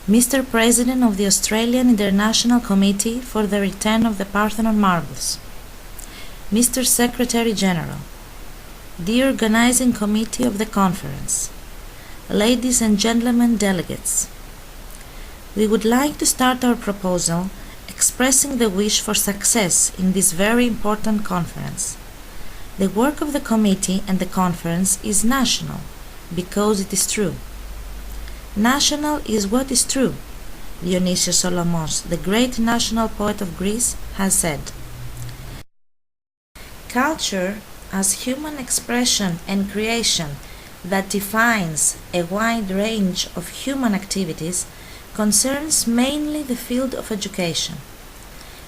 Mr. President of the Australian International Committee for the Return of the Parthenon Marbles, Mr. Secretary General, the Organizing Committee of the Conference, ladies and gentlemen delegates, we would like to start our proposal expressing the wish for success in this very important conference. The work of the committee and the conference is national because it is true. National is what is true, Dionysios Solomos, the great national poet of Greece, has said. Culture as human expression and creation that defines a wide range of human activities concerns mainly the field of education.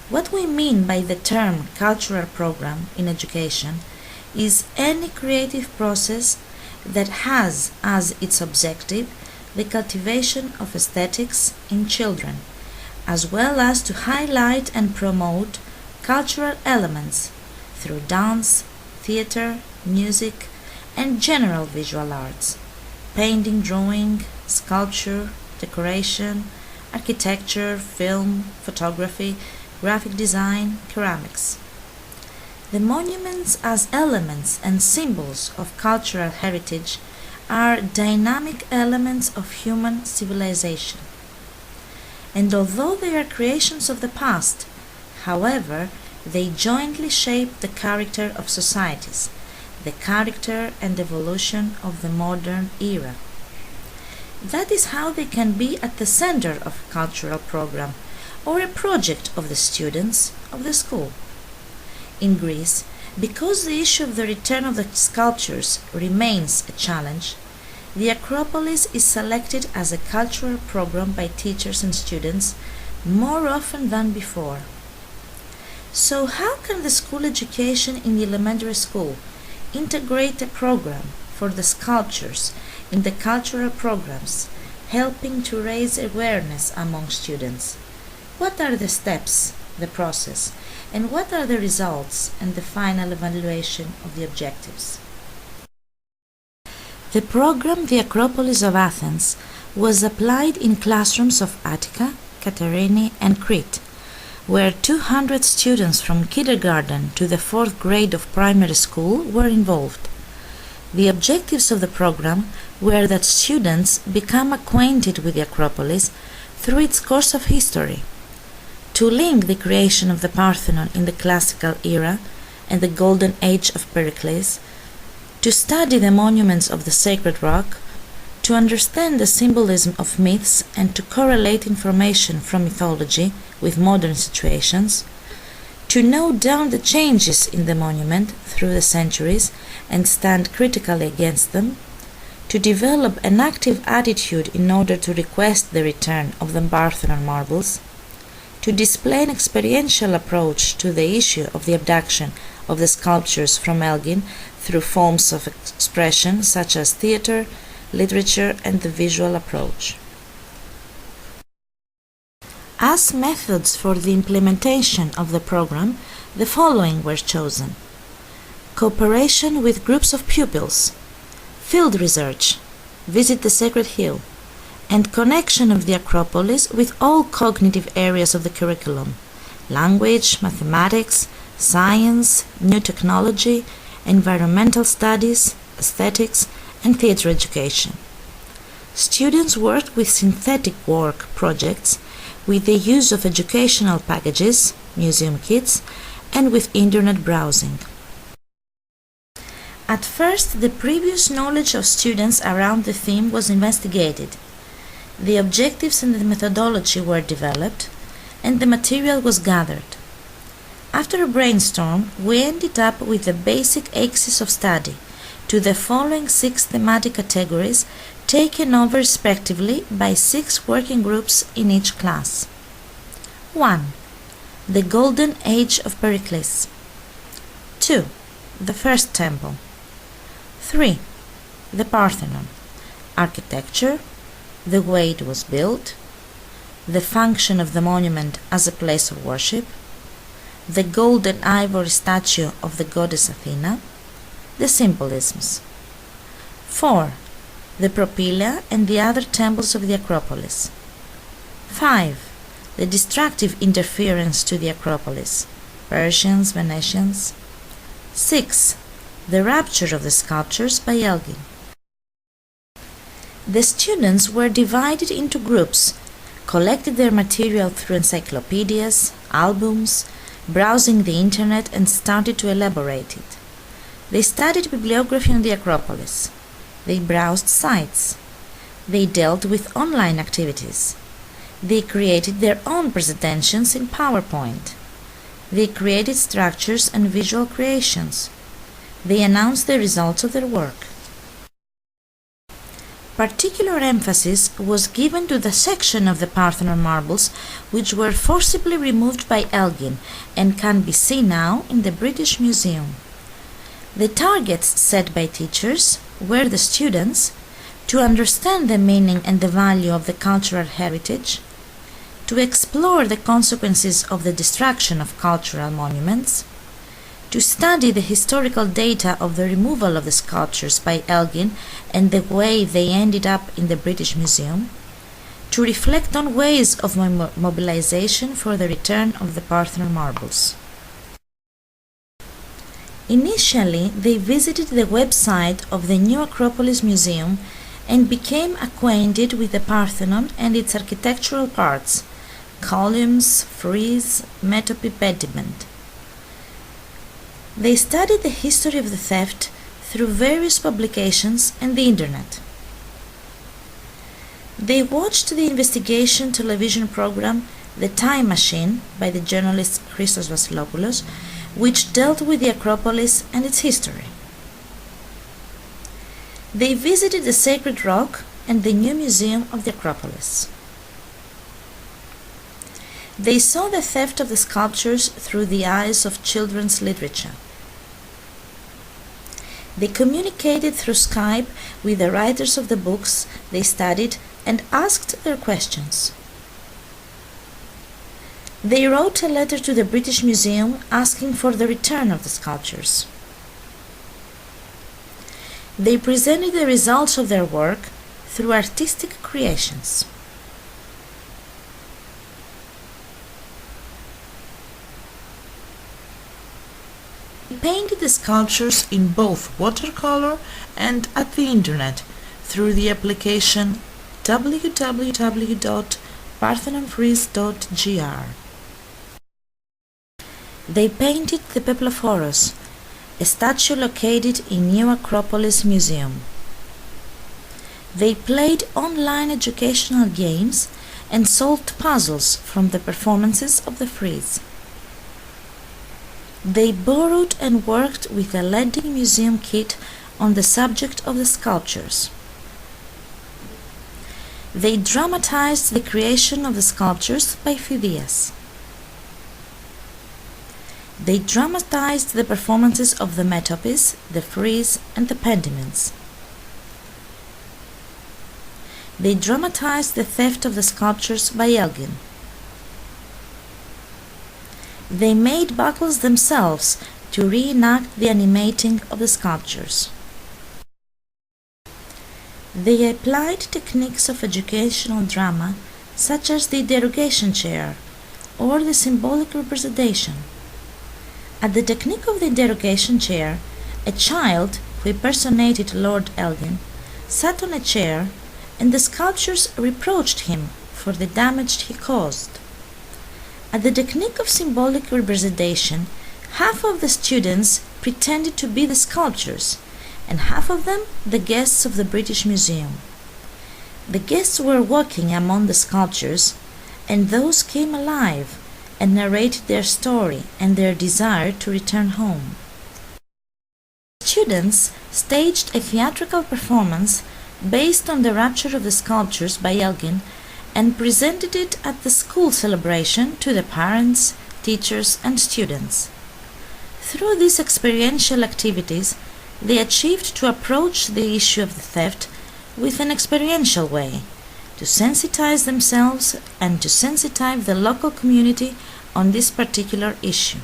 What we mean by the term cultural program in education is any creative process that has as its objective the cultivation of aesthetics in children, as well as to highlight and promote cultural elements through dance, theater, music, and general visual arts, painting, drawing, sculpture, decoration, architecture, film, photography, graphic design, ceramics. The monuments as elements and symbols of cultural heritage are dynamic elements of human civilization. And although they are creations of the past, however, they jointly shape the character of societies, the character and evolution of the modern era. That is how they can be at the center of a cultural program or a project of the students of the school. In Greece, because the issue of the return of the sculptures remains a challenge, the Acropolis is selected as a cultural program by teachers and students more often than before. So how can the school education in the elementary school integrate a program for the sculptures in the cultural programs, helping to raise awareness among students? What are the steps, the process, and what are the results and the final evaluation of the objectives? The program The Acropolis of Athens was applied in classrooms of Attica, Katerini, and Crete, where 200 students from kindergarten to the 4th grade of primary school were involved. The objectives of the program were that students become acquainted with the Acropolis through its course of history, to link the creation of the Parthenon in the classical era and the golden age of Pericles, to study the monuments of the sacred rock, to understand the symbolism of myths and to correlate information from mythology with modern situations, to note down the changes in the monument through the centuries and stand critically against them, to develop an active attitude in order to request the return of the Parthenon marbles, to display an experiential approach to the issue of the abduction of the sculptures from Elgin through forms of expression such as theater, literature, and the visual approach. As methods for the implementation of the program, the following were chosen: cooperation with groups of pupils, field research, visit the Sacred Hill, and connection of the Acropolis with all cognitive areas of the curriculum: language, mathematics, science, new technology, environmental studies, aesthetics, and theatre education. Students worked with synthetic work projects with the use of educational packages, museum kits, and with internet browsing. At first, the previous knowledge of students around the theme was investigated. The objectives and the methodology were developed, and the material was gathered. After a brainstorm, we ended up with the basic axis of study to the following 6 thematic categories taken over respectively by 6 working groups in each class. 1. The Golden Age of Pericles. 2. The First Temple. 3. The Parthenon. Architecture, the way it was built, the function of the monument as a place of worship, the gold and ivory statue of the goddess Athena, the symbolisms. 4. The Propylaea and the other temples of the Acropolis. 5. The destructive interference to the Acropolis, Persians, Venetians. 6. The rapture of the sculptures by Elgin. The students were divided into groups, collected their material through encyclopedias, albums, browsing the internet, and started to elaborate it. They studied bibliography on the Acropolis. They browsed sites. They dealt with online activities. They created their own presentations in PowerPoint. They created structures and visual creations. They announced the results of their work. Particular emphasis was given to the section of the Parthenon marbles which were forcibly removed by Elgin and can be seen now in the British Museum. The targets set by teachers were the students to understand the meaning and the value of the cultural heritage, to explore the consequences of the destruction of cultural monuments, to study the historical data of the removal of the sculptures by Elgin and the way they ended up in the British Museum, to reflect on ways of mobilization for the return of the Parthenon marbles. Initially, they visited the website of the new Acropolis Museum and became acquainted with the Parthenon and its architectural parts, columns, frieze, metope, pediment. They studied the history of the theft through various publications and the internet. They watched the investigation television program The Time Machine by the journalist Christos Vassilopoulos, which dealt with the Acropolis and its history. They visited the Sacred Rock and the new museum of the Acropolis. They saw the theft of the sculptures through the eyes of children's literature. They communicated through Skype with the writers of the books they studied and asked their questions. They wrote a letter to the British Museum asking for the return of the sculptures. They presented the results of their work through artistic creations. They painted the sculptures in both watercolor and at the internet through the application www.parthenonfrieze.gr. They painted the Peploforos, a statue located in New Acropolis Museum. They played online educational games and solved puzzles from the performances of the frieze. They borrowed and worked with a lending museum kit on the subject of the sculptures. They dramatized the creation of the sculptures by Phidias. They dramatized the performances of the metopes, the frieze, and the pediments. They dramatized the theft of the sculptures by Elgin. They made battles themselves to reenact the animating of the sculptures. They applied techniques of educational drama such as the interrogation chair or the symbolic representation. At the technique of the interrogation chair, a child who impersonated Lord Elgin sat on a chair and the sculptures reproached him for the damage he caused. At the technique of symbolic representation, half of the students pretended to be the sculptures and half of them the guests of the British Museum. The guests were walking among the sculptures and those came alive and narrated their story and their desire to return home. Students staged a theatrical performance based on the rapture of the sculptures by Elgin and presented it at the school celebration to the parents, teachers, and students. Through these experiential activities, they achieved to approach the issue of the theft with an experiential way, to sensitize themselves and to sensitize the local community on this particular issue.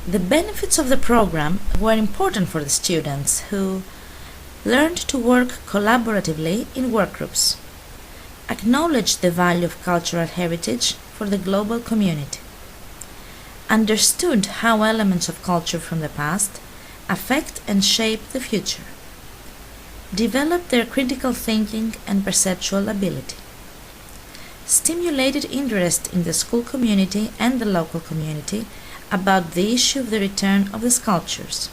The benefits of the program were important for the students who learned to work collaboratively in workgroups. acknowledged the value of cultural heritage for the global community, understood how elements of culture from the past affect and shape the future, developed their critical thinking and perceptual ability, stimulated interest in the school community and the local community about the issue of the return of the sculptures,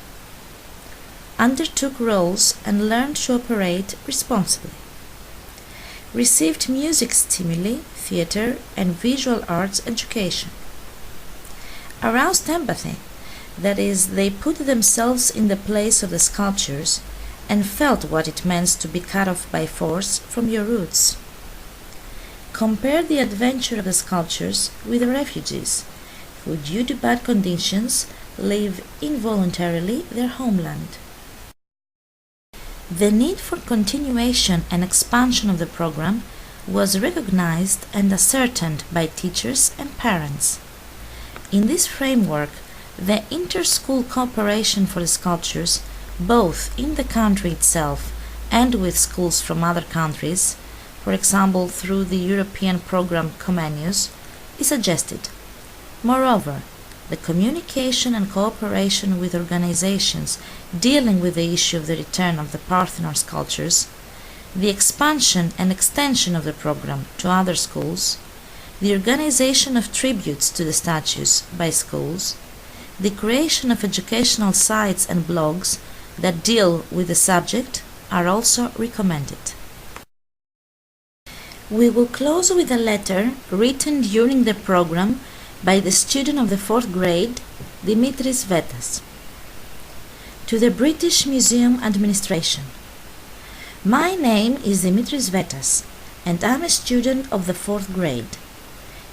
undertook roles and learned to operate responsibly, received music stimuli, theater, and visual arts education, aroused empathy, that is, they put themselves in the place of the sculptures and felt what it meant to be cut off by force from your roots. Compare the adventure of the sculptures with the refugees, who due to bad conditions leave involuntarily their homeland. The need for continuation and expansion of the program was recognized and ascertained by teachers and parents. In this framework, the inter-school cooperation for the sculptures, both in the country itself and with schools from other countries, for example through the European program Comenius, is suggested. Moreover, the communication and cooperation with organizations dealing with the issue of the return of the Parthenon sculptures, the expansion and extension of the program to other schools, the organization of tributes to the statues by schools, the creation of educational sites and blogs that deal with the subject are also recommended. We will close with a letter written during the program by the student of the 4th grade, Dimitra. To the British Museum Administration. My name is Dimitra, and I'm a student of the 4th grade.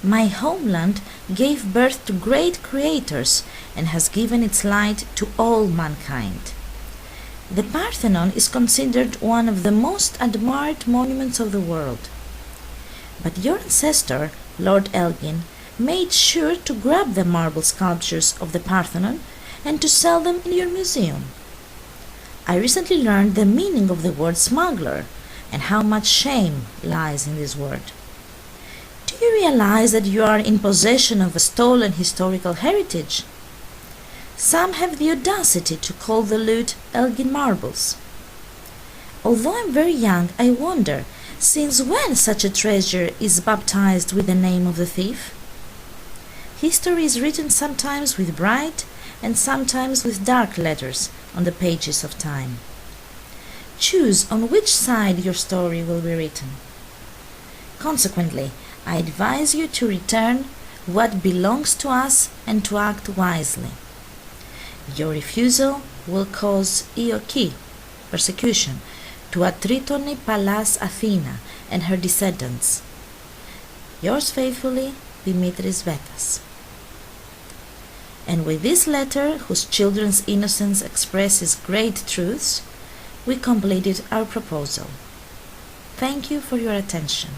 My homeland gave birth to great creators and has given its light to all mankind. The Parthenon is considered one of the most admired monuments of the world. But your ancestor, Lord Elgin, made sure to grab the marble sculptures of the Parthenon and to sell them in your museum. I recently learned the meaning of the word smuggler and how much shame lies in this word. Do you realize that you are in possession of a stolen historical heritage? Some have the audacity to call the loot Elgin marbles. Although I'm very young, I wonder, since when such a treasure is baptized with the name of the thief? History is written sometimes with bright and sometimes with dark letters on the pages of time. Choose on which side your story will be written. Consequently, I advise you to return what belongs to us and to act wisely. Your refusal will cause ioki, persecution, to Atritoni Pallas Athena and her descendants. Yours faithfully, Dimitra. And with this letter, whose children's innocence expresses great truths, we completed our proposal. Thank you for your attention.